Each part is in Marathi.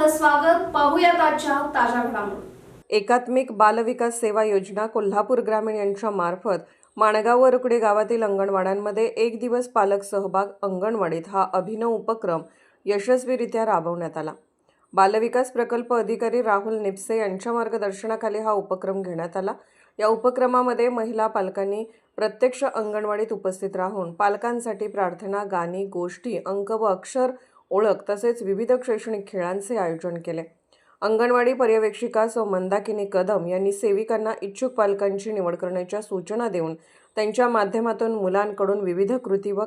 आपलं स्वागत. पाहूयात आजच्या ताज्या घडामोडी. एकात्मिक बालविकास सेवा योजना कोल्हापूर ग्रामीण यांच्या मार्फत माणगाव व रुकडे गावातील अंगणवाड्यांमध्ये एक दिवस पालक सहभाग अंगणवाडीत हा अभिनव उपक्रम यशस्वीरित्या राबवण्यात आला. बालविकास प्रकल्प अधिकारी राहुल निपसे यांच्या मार्गदर्शनाखाली हा उपक्रम घेण्यात आला. या उपक्रमामध्ये महिला पालकांनी प्रत्यक्ष अंगणवाडीत उपस्थित राहून पालकांसाठी प्रार्थना, गाणी, गोष्टी, अंक व अक्षर ओळख तसेच विविध शैक्षणिक खेळांचे आयोजन केले. अंगणवाडी पर्यवेक्षिका सौ मंदाकिनी कदम यांनी सेविकांना इच्छुक पालकांची निवड करण्याच्या सूचना देऊन त्यांच्या माध्यमातून मुलांकडून विविध कृती व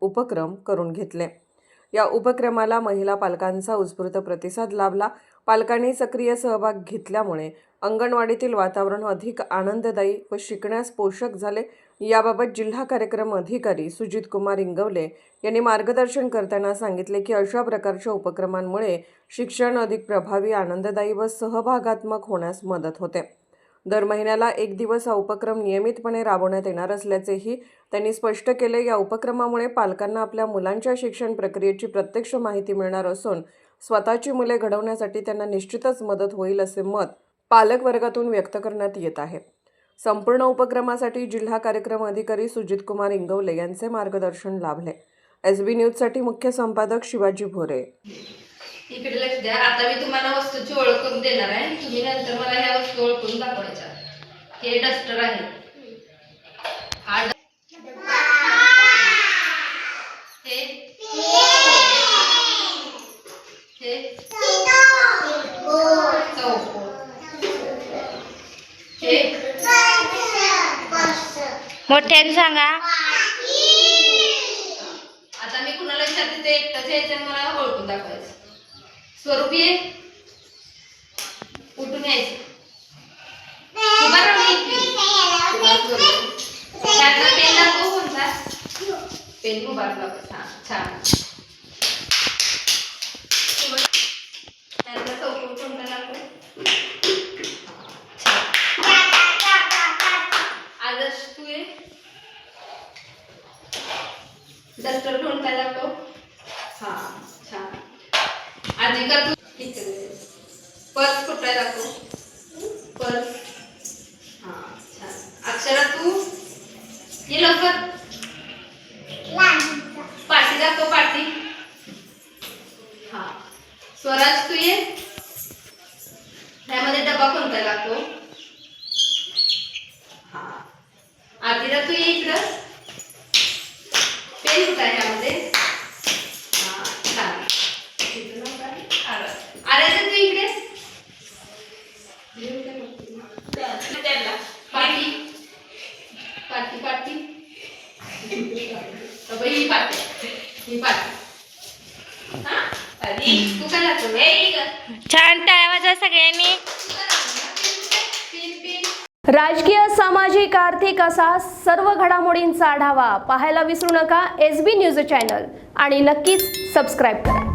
उपक्रम करून घेतले. या उपक्रमाला महिला पालकांचा उत्स्फूर्त प्रतिसाद लाभला. पालकांनी सक्रिय सहभाग घेतल्यामुळे अंगणवाडीतील वातावरण अधिक आनंददायी व शिकण्यास पोषक झाले. याबाबत जिल्हा कार्यक्रम अधिकारी सुजित कुमार इंगवले यांनी मार्गदर्शन करताना सांगितले की अशा प्रकारच्या उपक्रमांमुळे शिक्षण अधिक प्रभावी, आनंददायी व सहभागात्मक होण्यास मदत होते. दर महिन्याला एक दिवस हा उपक्रम नियमितपणे राबवण्यात येणार असल्याचेही त्यांनी स्पष्ट केले. या उपक्रमामुळे पालकांना आपल्या मुलांच्या शिक्षण प्रक्रियेची प्रत्यक्ष माहिती मिळणार असून स्वतःची मुले घडवण्यासाठी त्यांना निश्चितच मदत होईल असे मत पालक वर्गातून व्यक्त करण्यात येत आहे. संपूर्ण उपक्रमासाठी जिल्हा कार्यक्रम अधिकारी सुजित कुमार इंगवले यांचे मार्गदर्शन लाभले. SB न्यूजसाठी मुख्य संपादक शिवाजी भोरे. इकडे लक्ष द्या. आता मी तुम्हाला वस्तूची ओळख करून देणार आहे. तुम्ही नंतर मला ह्या वस्तू ओळखून दाखवायच्या. हे डस्टर आहे. हा मोठ्याने सांगा. आता मी कुणाला विचारते ते एकटाच यायचं आणि मला ओळखून दाखवायचं. स्वरूपी उठून यायचं. पेन दाखव. कोणता पेन? मोबाईल दाखव. छान. त्यांचा चौकोन कोणता दाखव. आदर्श तू ये. डस्टर घेऊन काय दाखव. हा छान. अधिका तू पर्स कुठला दाखव. पर्स. हा छान. अक्षरा तू ये लवकर. पाटी दाखव. पाटी. हा. स्वराज तू ये. ह्यामध्ये डबा कोणता दाखव. हा. आदिरा तू ये इकडं. पेन कुठं आहे ह्यामध्ये. हा छान. अरे तू इकडे. पाटी. पाटी पाटी. ही पाटी. ही पाटी. हा अरे तू काय दाखव. छान टाळ्या वाजवा सगळ्यांनी. राजकीय, सामाजिक, आर्थिक असा सर्व घडामोडींचा आढावा पाहायला विसरू नका SB न्यूज चॅनल आणि नक्कीच सबस्क्राईब करा.